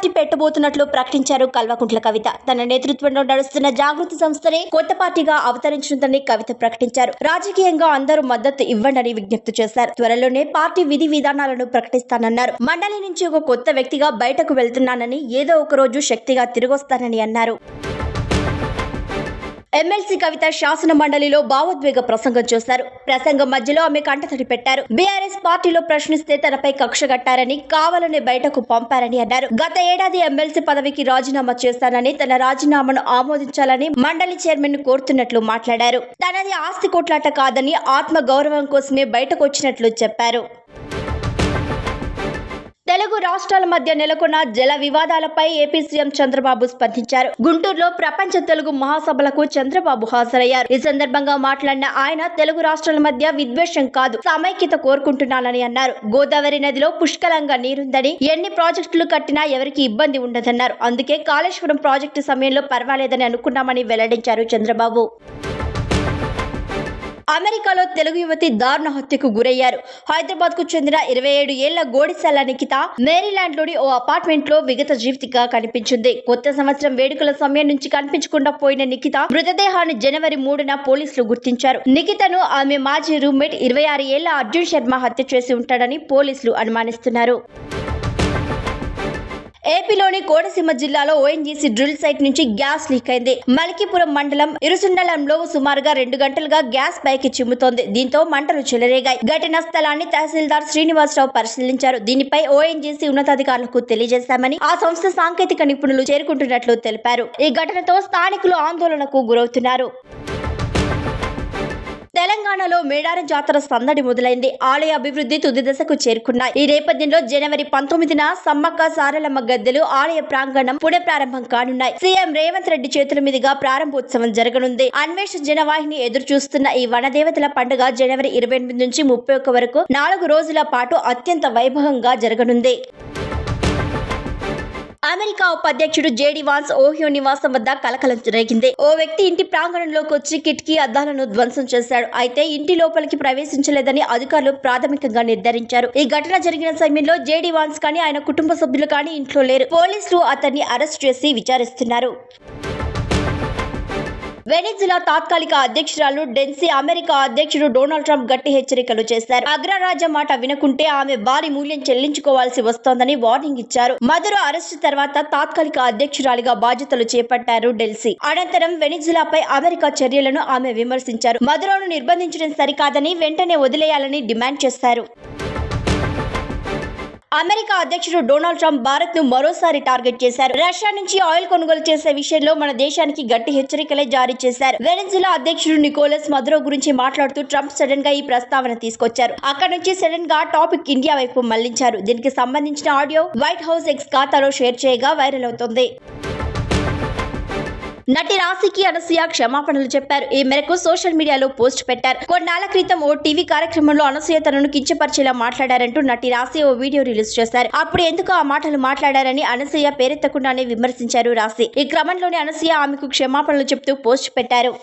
Party పెట్టబోతున్నట్లు ప్రకటించారు కల్వకుంట్ల కవిత. తన నేతృత్వంలో నడుస్తున్న జాగృతి సంస్థనే కొత్త పార్టీగా అవతరించిందని కవిత ప్రకటించారు. రాజకీయంగా అందరూ మద్దతు ఇవ్వండని విజ్ఞప్తి చేశారు. త్వరలోనే పార్టీ విధి విధానాలను ప్రకటిస్తానన్నారు. మండలి నుంచి ఒక కొత్త వ్యక్తిగా బయటకు వెళ్తున్నానని, ఏదో ఒక రోజు శక్తిగా తిరిగొస్తానని అన్నారు. ఎమ్మెల్సీ కవిత శాసన మండలిలో భావోద్వేగ ప్రసంగం చేశారు. ప్రసంగం మధ్యలో ఆమె కంటతడి పెట్టారు. బీఆర్ఎస్ పార్టీలో ప్రశ్నిస్తే తనపై కక్షగట్టారని, కావాలనే బయటకు పంపారని అన్నారు. గత ఏడాది ఎమ్మెల్సీ పదవికి రాజీనామా చేస్తానని, తన రాజీనామాను ఆమోదించాలని మండలి చైర్మన్ కోరుతున్నట్లు మాట్లాడారు. తనది ఆస్తి కొట్లాట కాదని, ఆత్మ గౌరవం కోసమే బయటకు వచ్చినట్లు చెప్పారు. తెలుగు రాష్ట్రాల మధ్య నెలకొన్న జల వివాదాలపై ఏపీ సీఎం చంద్రబాబు స్పందించారు. గుంటూరులో ప్రపంచ తెలుగు మహాసభలకు చంద్రబాబు హాజరయ్యారు. ఈ సందర్భంగా మాట్లాడిన ఆయన, తెలుగు రాష్ట్రాల మధ్య విద్వేషం కాదు, సమైక్యత కోరుకుంటున్నానని అన్నారు. గోదావరి నదిలో పుష్కలంగా నీరుందని, ఎన్ని ప్రాజెక్టులు కట్టినా ఎవరికి ఇబ్బంది ఉండదన్నారు. అందుకే కాళేశ్వరం ప్రాజెక్టు సమయంలో పర్వాలేదని అనుకున్నామని వెల్లడించారు చంద్రబాబు. అమెరికాలో తెలుగు యువతి దారుణ హత్యకు గురయ్యారు. హైదరాబాద్ కు చెందిన 27 ఏళ్ల గోడిసెల్ల నిఖిత మేరీలాండ్ లోని ఓ అపార్ట్మెంట్ లో విగత జీవితిగా కనిపించింది. కొత్త సంవత్సరం వేడుకల సమయం నుంచి కనిపించకుండా పోయిన నిఖిత మృతదేహాన్ని జనవరి 3న పోలీసులు గుర్తించారు. నిఖితను ఆమె మాజీ రూమ్మేట్ 26 ఏళ్ల అర్జున్ శర్మ హత్య చేసి ఉంటాడని పోలీసులు అనుమానిస్తున్నారు. ఏపీలోని కోనసీమ జిల్లాలో ఓఎన్జీసీ డ్రిల్ సైట్ నుంచి గ్యాస్ లీక్ అయింది. మలికిపురం మండలం ఇరుసుండలంలో సుమారుగా 2 గంటలుగా గ్యాస్ పైకి చిమ్ముతోంది. దీంతో మంటలు చెలరేగాయి. ఘటనా స్థలాన్ని తహసీల్దార్ శ్రీనివాసరావు పరిశీలించారు. దీనిపై ఓఎన్జీసీ ఉన్నతాధికారులకు తెలియజేశామని, ఆ సంస్థ సాంకేతిక నిపుణులు చేరుకుంటున్నట్లు తెలిపారు. ఈ ఘటనతో స్థానికులు ఆందోళనకు గురవుతున్నారు. తెలంగాణలో మేడారం జాతర సందడి మొదలైంది. ఆలయ అభివృద్ధి తుది దశకు చేరుకున్నాయి. ఈ నేపథ్యంలో జనవరి 19న సమ్మక్క సారలమ్మ గద్దెలు ఆలయ ప్రాంగణం పునఃప్రారంభం కానున్నాయి. సీఎం రేవంత్ రెడ్డి చేతుల మీదుగా ప్రారంభోత్సవం జరగనుంది. అన్వేషణ జనవాహిని ఎదురు చూస్తున్న ఈ వనదేవతల పండుగ జనవరి 28 నుంచి 31 వరకు 4 రోజుల పాటు అత్యంత వైభవంగా జరగనుంది. అమెరికా ఉపాధ్యక్షుడు జేడీ వాన్స్ ఓహియో నివాసం వద్ద కలకలం రేగింది. ఓ వ్యక్తి ఇంటి ప్రాంగణంలోకి వచ్చి కిటికీ అద్దాలను ధ్వంసం చేశాడు. అయితే ఇంటి లోపలికి ప్రవేశించలేదని అధికారులు ప్రాథమికంగా నిర్ధారించారు. ఈ ఘటన జరిగిన సమయంలో జేడీ వాన్స్ కానీ ఆయన కుటుంబ సభ్యులు కానీ ఇంట్లో లేరు. పోలీసులు అతన్ని అరెస్ట్ చేసి విచారిస్తున్నారు. వెనిజులా తాత్కాలిక అధ్యక్షురాలు డెన్సీ అమెరికా అధ్యక్షుడు డొనాల్డ్ ట్రంప్ గట్టి హెచ్చరికలు చేశారు. అగ్రరాజ్య మాట వినకుంటే ఆమె భారీ మూల్యం చెల్లించుకోవాల్సి వస్తోందని వార్నింగ్ ఇచ్చారు. మదురో అరెస్టు తర్వాత తాత్కాలిక అధ్యక్షురాలిగా బాధ్యతలు చేపట్టారు డెల్సీ. అనంతరం వెనిజులాపై అమెరికా చర్యలను ఆమె విమర్శించారు. మదురోను నిర్బంధించడం సరికాదని, వెంటనే వదిలేయాలని డిమాండ్ చేశారు. అమెరికా అధ్యక్షుడు డొనాల్డ్ ట్రంప్ భారత్ ను మరోసారి టార్గెట్ చేశారు. రష్యా నుంచి ఆయిల్ కొనుగోలు చేసే విషయంలో మన దేశానికి గట్టి హెచ్చరికలే జారీ చేశారు. వెనిజులా అధ్యక్షుడు నికోలస్ మదురో గురించి మాట్లాడుతూ ట్రంప్ సడన్ గా ఈ ప్రస్తావన తీసుకొచ్చారు. అక్కడ నుంచి సడన్ గా టాపిక్ ఇండియా వైపు మళ్లించారు. దీనికి సంబంధించిన ఆడియో వైట్ హౌస్ ఎక్స్ ఖాతాలో షేర్ చేయగా వైరల్ అవుతోంది. నటి రాశికి అనసూయ క్షమాపణలు చెప్పారు. ఈ మేరకు సోషల్ మీడియాలో పోస్ట్ పెట్టారు. కొన్నాళ్ల క్రితం ఓ టీవీ కార్యక్రమంలో అనసూయ తనను కించపరిచేలా మాట్లాడారంటూ నటి రాశి ఓ వీడియో రిలీజ్ చేశారు. అప్పుడు ఎందుకు ఆ మాటలు మాట్లాడారని అనసూయ పేరెత్తకుండానే విమర్శించారు రాశి. ఈ క్రమంలోనే అనసూయ ఆమెకు క్షమాపణలు చెప్తూ పోస్ట్ పెట్టారు.